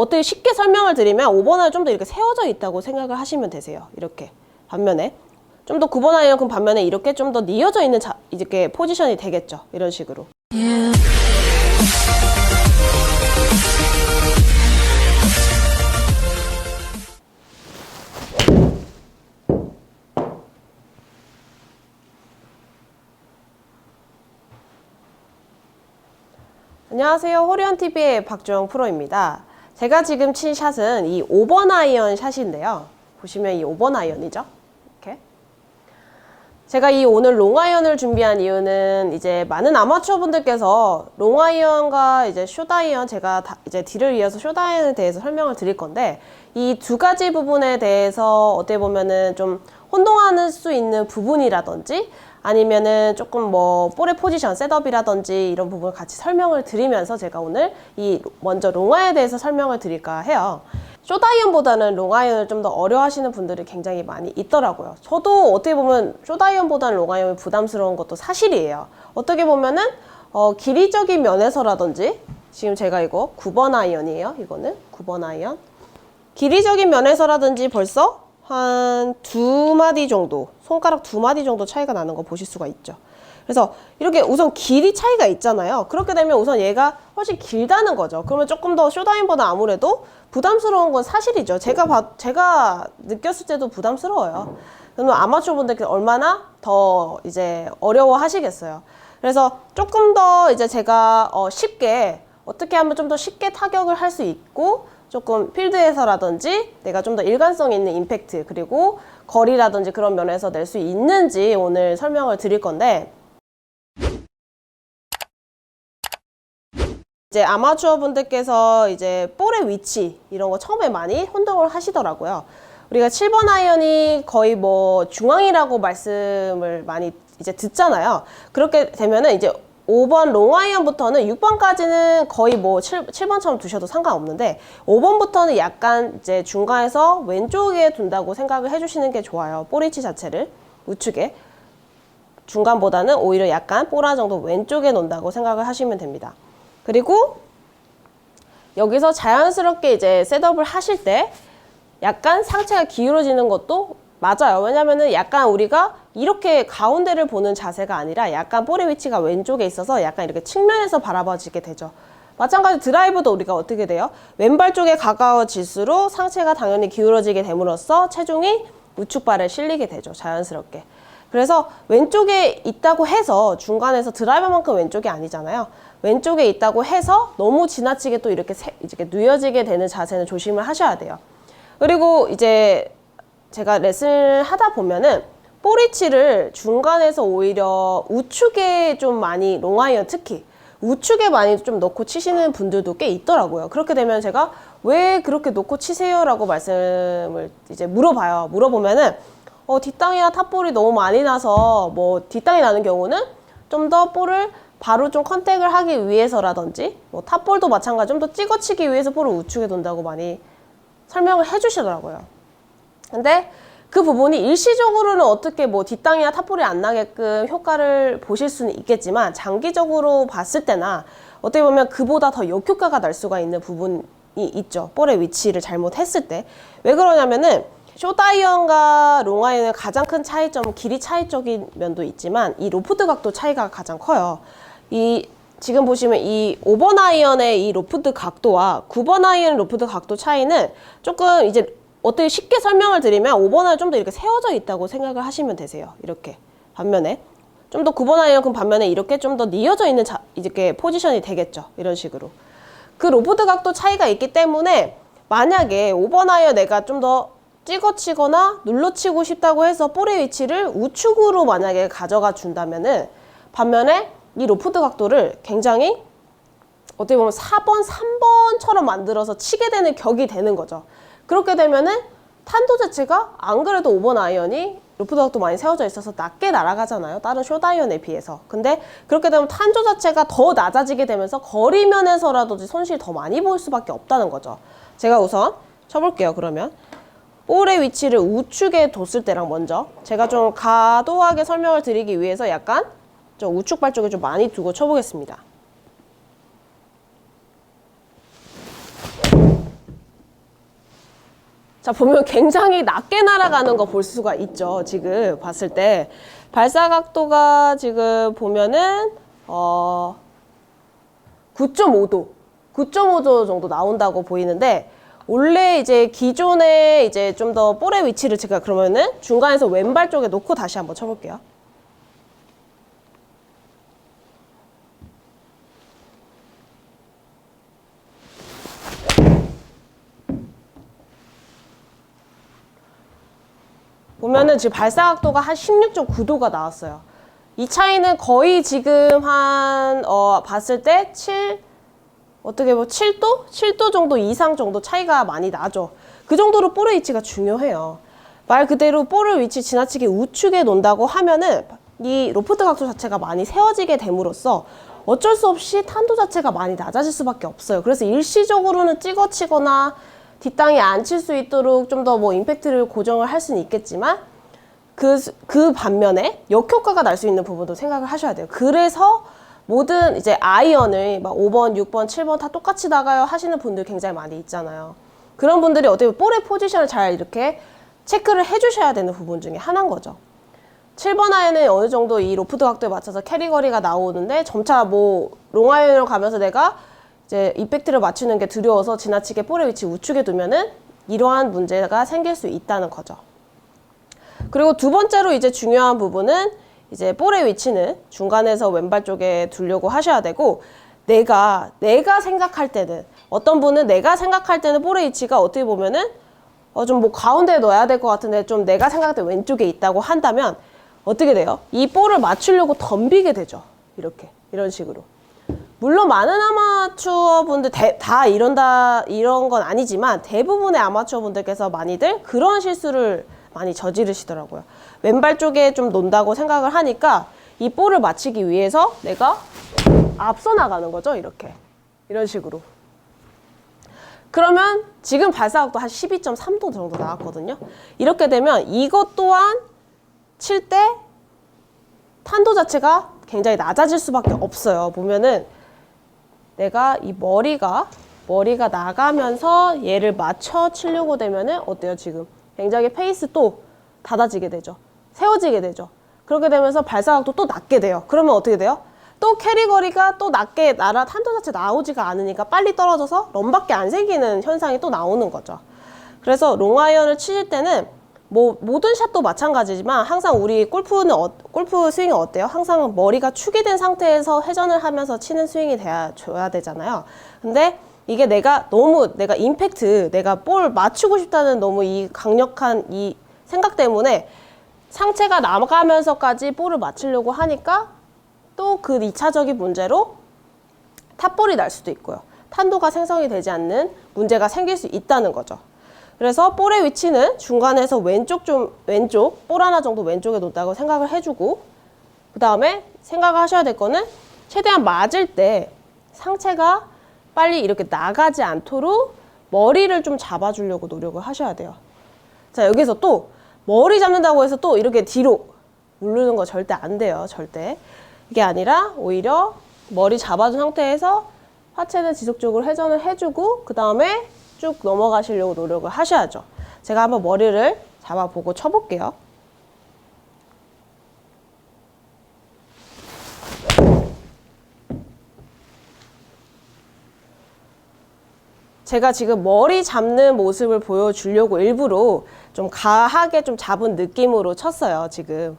어떻게 쉽게 설명을 드리면 5번 아이언 좀 더 이렇게 세워져 있다고 생각을 하시면 되세요. 이렇게 반면에 좀 더 9번 아이언 그 반면에 이렇게 좀 더 뉘어져 있는 이렇게 포지션이 되겠죠. 이런 식으로. 안녕하세요. 호리언TV의 박주영 프로입니다. 제가 지금 친 샷은 이 5번 아이언 샷인데요. 보시면 이 5번 아이언이죠. 이렇게. 제가 이 오늘 롱아이언을 준비한 이유는 이제 많은 아마추어 분들께서 롱아이언과 이제 숏아이언, 제가 이제 뒤를 이어서 숏아이언에 대해서 설명을 드릴 건데, 이 두 가지 부분에 대해서 어떻게 보면은 좀 혼동할 수 있는 부분이라든지 아니면은 조금 뭐 볼의 포지션, 셋업이라든지 이런 부분을 같이 설명을 드리면서 제가 오늘 먼저 롱아이언에 대해서 설명을 드릴까 해요. 숏아이언보다는 롱아이언을 좀 더 어려워하시는 분들이 굉장히 많이 있더라고요. 저도 어떻게 보면 숏아이언보다는 롱아이언이 부담스러운 것도 사실이에요. 어떻게 보면은 길이적인 면에서라든지, 지금 제가 이거 9번 아이언이에요. 이거는 9번 아이언. 길이적인 면에서라든지 벌써 한 2마디 정도, 손가락 2마디 정도 차이가 나는 거 보실 수가 있죠. 그래서 이렇게 우선 길이 차이가 있잖아요. 그렇게 되면 우선 얘가 훨씬 길다는 거죠. 그러면 조금 더 숏아이언보다 아무래도 부담스러운 건 사실이죠. 제가 느꼈을 때도 부담스러워요. 그러면 아마추어 분들께 얼마나 더 이제 어려워 하시겠어요. 그래서 조금 더 이제 제가 쉽게, 어떻게 하면 좀 더 쉽게 타격을 할 수 있고, 조금 필드에서라든지 내가 좀 더 일관성 있는 임팩트, 그리고 거리라든지 그런 면에서 낼 수 있는지 오늘 설명을 드릴 건데, 이제 아마추어 분들께서 이제 볼의 위치 이런 거 처음에 많이 혼동을 하시더라고요. 우리가 7번 아이언이 거의 뭐 중앙이라고 말씀을 많이 이제 듣잖아요. 그렇게 되면은 이제 5번 롱아이언부터는 6번까지는 거의 뭐 7번처럼 두셔도 상관없는데, 5번부터는 약간 이제 중간에서 왼쪽에 둔다고 생각을 해주시는 게 좋아요. 볼 위치 자체를 우측에, 중간보다는 오히려 약간 볼 하나 정도 왼쪽에 놓는다고 생각을 하시면 됩니다. 그리고 여기서 자연스럽게 이제 셋업을 하실 때 약간 상체가 기울어지는 것도 맞아요. 왜냐면은 약간 우리가 이렇게 가운데를 보는 자세가 아니라 약간 볼의 위치가 왼쪽에 있어서 약간 이렇게 측면에서 바라봐지게 되죠. 마찬가지로 드라이브도 우리가 어떻게 돼요? 왼발 쪽에 가까워질수록 상체가 당연히 기울어지게 됨으로써 체중이 우측 발에 실리게 되죠. 자연스럽게. 그래서 왼쪽에 있다고 해서, 중간에서 드라이버만큼 왼쪽이 아니잖아요. 왼쪽에 있다고 해서 너무 지나치게 또 이렇게 누여지게 되는 자세는 조심을 하셔야 돼요. 그리고 이제 제가 레슨을 하다 보면은 볼 위치를 중간에서 오히려 우측에 좀 많이, 롱아이언 특히 우측에 많이 좀 넣고 치시는 분들도 꽤 있더라고요. 그렇게 되면 제가 왜 그렇게 놓고 치세요? 라고 말씀을 이제 물어봐요. 물어보면은 뒷땅이나 탑볼이 너무 많이 나서, 뭐 뒷땅이 나는 경우는 좀 더 볼을 바로 좀 컨택을 하기 위해서라든지, 뭐 탑볼도 마찬가지 좀 더 찍어치기 위해서 볼을 우측에 둔다고 많이 설명을 해주시더라고요. 근데 그 부분이 일시적으로는 어떻게 뭐 뒷땅이나 탑볼이 안 나게끔 효과를 보실 수는 있겠지만, 장기적으로 봤을 때나 어떻게 보면 그보다 더 역효과가 날 수가 있는 부분이 있죠. 볼의 위치를 잘못했을 때. 왜 그러냐면은 숏아이언과 롱아이언의 가장 큰 차이점은 길이 차이적인 면도 있지만 이 로프트 각도 차이가 가장 커요. 지금 보시면 이 5번 아이언의 이 로프트 각도와 9번 아이언 로프트 각도 차이는 조금 이제 어떻게 쉽게 설명을 드리면 5번 아이언 좀 더 이렇게 세워져 있다고 생각을 하시면 되세요. 이렇게. 반면에 좀 더 9번 아이언 그 반면에 이렇게 좀 더 뉘어져 있는 이렇게 포지션이 되겠죠. 이런 식으로. 그 로프트 각도 차이가 있기 때문에 만약에 5번 아이언 내가 좀 더 찍어치거나 눌러치고 싶다고 해서 볼의 위치를 우측으로 만약에 가져가 준다면은, 반면에 이 로프트 각도를 굉장히 어떻게 보면 4번, 3번처럼 만들어서 치게 되는 격이 되는 거죠. 그렇게 되면은 탄도 자체가 안 그래도 5번 아이언이 로프트 각도 많이 세워져 있어서 낮게 날아가잖아요. 다른 숏아이언에 비해서. 근데 그렇게 되면 탄도 자체가 더 낮아지게 되면서 거리면에서라도 손실이 더 많이 보일 수밖에 없다는 거죠. 제가 우선 쳐볼게요. 그러면 볼의 위치를 우측에 뒀을 때랑 먼저 제가 좀 과도하게 설명을 드리기 위해서 약간 좀 우측 발 쪽에 좀 많이 두고 쳐보겠습니다. 자, 보면 굉장히 낮게 날아가는 거 볼 수가 있죠. 지금 봤을 때. 발사 각도가 지금 보면은, 9.5도. 9.5도 정도 나온다고 보이는데, 원래 이제 기존에 이제 좀 더 볼의 위치를 제가 그러면은 중간에서 왼발 쪽에 놓고 다시 한번 쳐볼게요. 보면은 지금 발사 각도가 한 16.9도가 나왔어요. 이 차이는 거의 지금 봤을 때 어떻게 뭐 7도? 7도 정도 이상 정도 차이가 많이 나죠. 그 정도로 볼의 위치가 중요해요. 말 그대로 볼의 위치 지나치게 우측에 놓는다고 하면은 이 로프트 각도 자체가 많이 세워지게 됨으로써 어쩔 수 없이 탄도 자체가 많이 낮아질 수밖에 없어요. 그래서 일시적으로는 찍어치거나 뒷땅이 안 칠 수 있도록 좀 더 뭐 임팩트를 고정을 할 수는 있겠지만 그 반면에 역효과가 날 수 있는 부분도 생각을 하셔야 돼요. 그래서 모든 이제 아이언을 막 5번, 6번, 7번 다 똑같이 나가요 하시는 분들 굉장히 많이 있잖아요. 그런 분들이 어떻게 보면 볼의 포지션을 잘 이렇게 체크를 해주셔야 되는 부분 중에 하나인 거죠. 7번 아이언은 어느 정도 이 로프트 각도에 맞춰서 캐리 거리가 나오는데 점차 뭐 롱아이언으로 가면서 내가 이제 임팩트를 맞추는 게 두려워서 지나치게 볼의 위치 우측에 두면은 이러한 문제가 생길 수 있다는 거죠. 그리고 두 번째로 이제 중요한 부분은 이제 볼의 위치는 중간에서 왼발 쪽에 두려고 하셔야 되고 내가 생각할 때는 어떤 분은 내가 생각할 때는 볼의 위치가 어떻게 보면은 좀 뭐 가운데에 넣어야 될 것 같은데 좀 내가 생각할 때 왼쪽에 있다고 한다면 어떻게 돼요? 이 볼을 맞추려고 덤비게 되죠. 이런 식으로. 물론 많은 아마추어 분들 다 이런 건 아니지만 대부분의 아마추어 분들께서 많이들 그런 실수를 많이 저지르시더라고요. 왼발 쪽에 좀 논다고 생각을 하니까 이 볼을 맞추기 위해서 내가 앞서 나가는 거죠. 이런 식으로. 그러면 지금 발사각도 한 12.3도 정도 나왔거든요. 이렇게 되면 이것 또한 칠 때 탄도 자체가 굉장히 낮아질 수밖에 없어요. 보면은 내가 이 머리가 나가면서 얘를 맞춰 치려고 되면은 어때요 지금? 굉장히 페이스 또 닫아지게 되죠. 세워지게 되죠. 그렇게 되면서 발사각도 또 낮게 돼요. 그러면 어떻게 돼요? 또 캐리 거리가 또 낮게 탄도 자체 나오지가 않으니까 빨리 떨어져서 럼밖에 안 생기는 현상이 또 나오는 거죠. 그래서 롱아이언을 치실 때는 뭐 모든 샷도 마찬가지지만 항상 우리 골프 스윙이 어때요? 항상 머리가 축이 된 상태에서 회전을 하면서 치는 스윙이 줘야 되잖아요. 근데 이게 내가 임팩트, 내가 볼 맞추고 싶다는 너무 이 강력한 이 생각 때문에 상체가 나가면서까지 볼을 맞추려고 하니까 또 그 2차적인 문제로 탑볼이 날 수도 있고요. 탄도가 생성이 되지 않는 문제가 생길 수 있다는 거죠. 그래서 볼의 위치는 중간에서 왼쪽 볼 하나 정도 왼쪽에 놓는다고 생각을 해주고 그 다음에 생각을 하셔야 될 거는 최대한 맞을 때 상체가 빨리 이렇게 나가지 않도록 머리를 좀 잡아주려고 노력을 하셔야 돼요. 자, 여기서 또 머리 잡는다고 해서 또 이렇게 뒤로 누르는 거 절대 안 돼요. 절대. 이게 아니라 오히려 머리 잡아준 상태에서 하체는 지속적으로 회전을 해주고 그 다음에 쭉 넘어가시려고 노력을 하셔야죠. 제가 한번 머리를 잡아보고 쳐볼게요. 제가 지금 머리 잡는 모습을 보여주려고 일부러 좀 가하게 좀 잡은 느낌으로 쳤어요, 지금.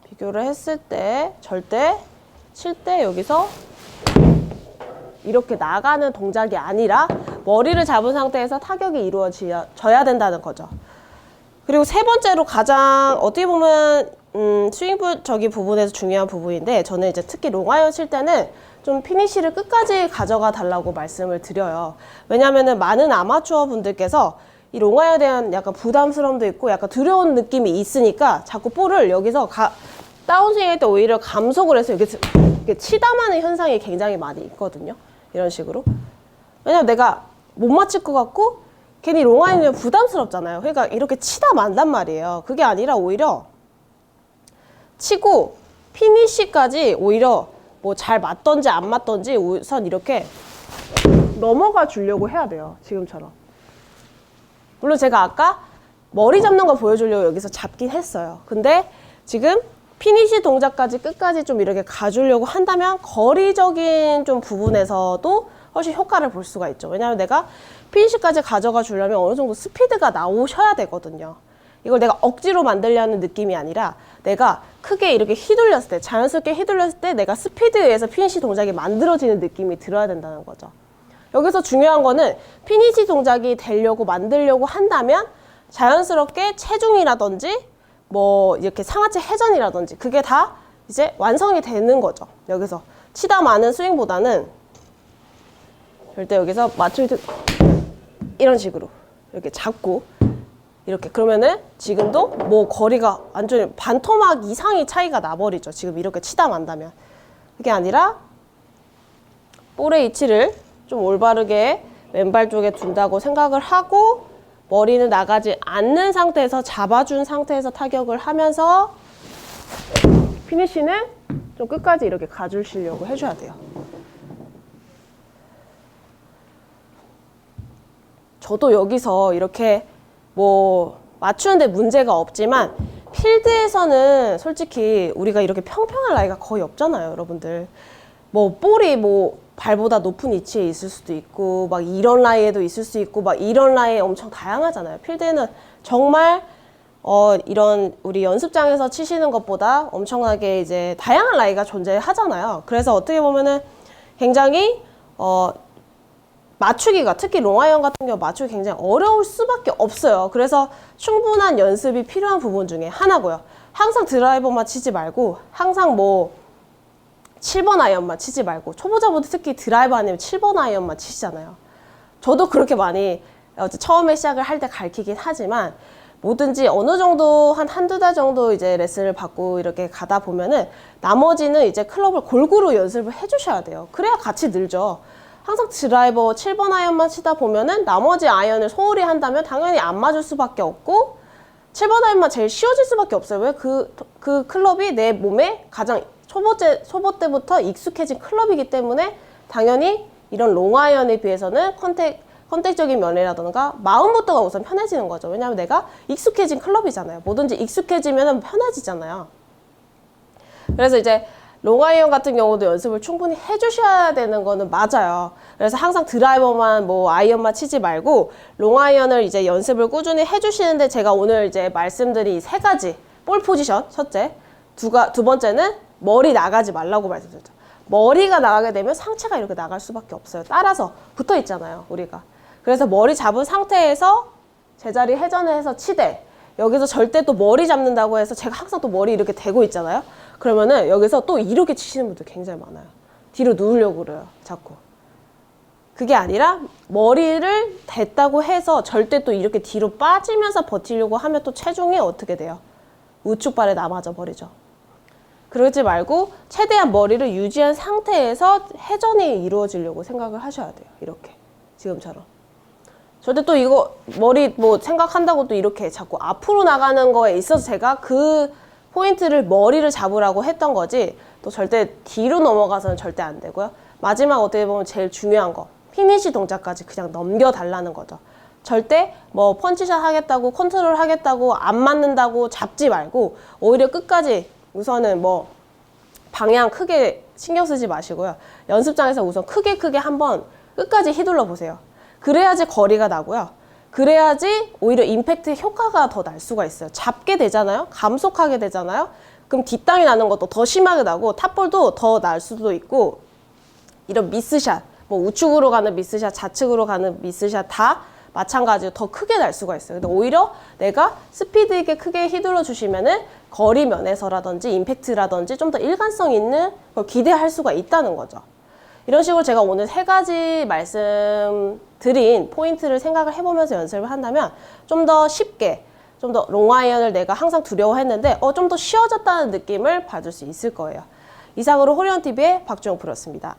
비교를 했을 때 절대 칠 때 여기서 이렇게 나가는 동작이 아니라 머리를 잡은 상태에서 타격이 이루어져야 된다는 거죠. 그리고 세 번째로 가장 어떻게 보면 스윙적인 부분에서 중요한 부분인데 저는 이제 특히 롱아이언 칠 때는 좀 피니쉬를 끝까지 가져가 달라고 말씀을 드려요. 왜냐하면 많은 아마추어 분들께서 이 롱아이언에 대한 약간 부담스러움도 있고 약간 두려운 느낌이 있으니까 자꾸 볼을 여기서 다운스윙할 때 오히려 감속을 해서 이렇게 치담하는 현상이 굉장히 많이 있거든요. 이런 식으로. 왜냐면 내가 못 맞힐 것 같고 괜히 롱아이언이면 부담스럽잖아요. 그러니까 이렇게 치다 만단 말이에요. 그게 아니라 오히려 치고 피니쉬까지 오히려 뭐 잘 맞던지 안 맞던지 우선 이렇게 넘어가 주려고 해야 돼요. 지금처럼. 물론 제가 아까 머리 잡는 거 보여주려고 여기서 잡긴 했어요. 근데 지금 피니시 동작까지 끝까지 좀 이렇게 가주려고 한다면 거리적인 좀 부분에서도 훨씬 효과를 볼 수가 있죠. 왜냐하면 내가 피니시까지 가져가 주려면 어느 정도 스피드가 나오셔야 되거든요. 이걸 내가 억지로 만들려는 느낌이 아니라 내가 크게 이렇게 휘둘렸을 때, 자연스럽게 휘둘렸을 때 내가 스피드에 의해서 피니시 동작이 만들어지는 느낌이 들어야 된다는 거죠. 여기서 중요한 거는 피니시 동작이 되려고 만들려고 한다면 자연스럽게 체중이라든지 뭐 이렇게 상하체 회전이라든지 그게 다 이제 완성이 되는 거죠. 여기서 치다 마는 스윙보다는 절대 여기서 맞추기 이런 식으로 이렇게 잡고 이렇게 그러면은 지금도 뭐 거리가 완전히 반토막 이상의 차이가 나버리죠. 지금 이렇게 치다 만다면. 그게 아니라 볼의 위치를 좀 올바르게 왼발 쪽에 둔다고 생각을 하고 머리는 나가지 않는 상태에서 잡아준 상태에서 타격을 하면서 피니시는 좀 끝까지 이렇게 가주시려고 해줘야 돼요. 저도 여기서 이렇게 뭐 맞추는데 문제가 없지만 필드에서는 솔직히 우리가 이렇게 평평한 라이가 거의 없잖아요, 여러분들. 뭐 볼이 뭐 발보다 높은 위치에 있을 수도 있고 막 이런 라이에도 있을 수 있고 막 이런 라이에 엄청 다양하잖아요. 필드에는 정말 이런 우리 연습장에서 치시는 것보다 엄청나게 이제 다양한 라이가 존재하잖아요. 그래서 어떻게 보면은 굉장히 맞추기가 특히 롱아이언 같은 경우 맞추기 굉장히 어려울 수밖에 없어요. 그래서 충분한 연습이 필요한 부분 중에 하나고요. 항상 드라이버만 치지 말고 항상 뭐 7번 아이언만 치지 말고 초보자분들 특히 드라이버 아니면 7번 아이언만 치시잖아요. 저도 그렇게 많이 처음에 시작을 할 때 가르치긴 하지만 뭐든지 어느 정도 한두 달 정도 이제 레슨을 받고 이렇게 가다 보면은 나머지는 이제 클럽을 골고루 연습을 해주셔야 돼요. 그래야 같이 늘죠. 항상 드라이버 7번 아이언만 치다 보면은 나머지 아이언을 소홀히 한다면 당연히 안 맞을 수밖에 없고 7번 아이언만 제일 쉬워질 수밖에 없어요. 왜? 그 클럽이 내 몸에 가장 초보 때부터 익숙해진 클럽이기 때문에 당연히 이런 롱아이언에 비해서는 컨택적인 면이라던가 마음부터가 우선 편해지는 거죠. 왜냐하면 내가 익숙해진 클럽이잖아요. 뭐든지 익숙해지면 편해지잖아요. 그래서 이제 롱아이언 같은 경우도 연습을 충분히 해주셔야 되는 거는 맞아요. 그래서 항상 드라이버만 뭐 아이언만 치지 말고 롱아이언을 이제 연습을 꾸준히 해주시는데 제가 오늘 이제 말씀드린 이 세 가지 볼 포지션 첫째, 두 번째는 머리 나가지 말라고 말씀드렸죠. 머리가 나가게 되면 상체가 이렇게 나갈 수밖에 없어요. 따라서 붙어 있잖아요, 우리가. 그래서 머리 잡은 상태에서 제자리 회전해서 치되 여기서 절대 또 머리 잡는다고 해서 제가 항상 또 머리 이렇게 대고 있잖아요. 그러면은 여기서 또 이렇게 치시는 분들 굉장히 많아요. 뒤로 누우려고 그래요, 자꾸. 그게 아니라 머리를 댔다고 해서 절대 또 이렇게 뒤로 빠지면서 버티려고 하면 또 체중이 어떻게 돼요? 우측발에 남아져 버리죠. 그러지 말고 최대한 머리를 유지한 상태에서 회전이 이루어지려고 생각을 하셔야 돼요. 이렇게 지금처럼. 절대 또 이거 머리 뭐 생각한다고 또 이렇게 자꾸 앞으로 나가는 거에 있어서 제가 그 포인트를 머리를 잡으라고 했던 거지 또 절대 뒤로 넘어가서는 절대 안 되고요. 마지막 어떻게 보면 제일 중요한 거 피니시 동작까지 그냥 넘겨달라는 거죠. 절대 뭐 펀치샷 하겠다고 컨트롤 하겠다고 안 맞는다고 잡지 말고 오히려 끝까지 우선은 뭐 방향 크게 신경 쓰지 마시고요. 연습장에서 우선 크게 한번 끝까지 휘둘러 보세요. 그래야지 거리가 나고요. 그래야지 오히려 임팩트 효과가 더 날 수가 있어요. 잡게 되잖아요. 감속하게 되잖아요. 그럼 뒷땅이 나는 것도 더 심하게 나고 탑볼도 더 날 수도 있고 이런 미스샷, 뭐 우측으로 가는 미스샷, 좌측으로 가는 미스샷 다 마찬가지로 더 크게 날 수가 있어요. 근데 오히려 내가 스피드 있게 크게 휘둘러 주시면은 거리 면에서라든지 임팩트라든지 좀 더 일관성 있는 걸 기대할 수가 있다는 거죠. 이런 식으로 제가 오늘 세 가지 말씀드린 포인트를 생각을 해보면서 연습을 한다면 좀 더 쉽게, 좀 더 롱아이언을 내가 항상 두려워했는데 좀 더 쉬워졌다는 느낌을 받을 수 있을 거예요. 이상으로 호리언TV의 박주영 프로였습니다.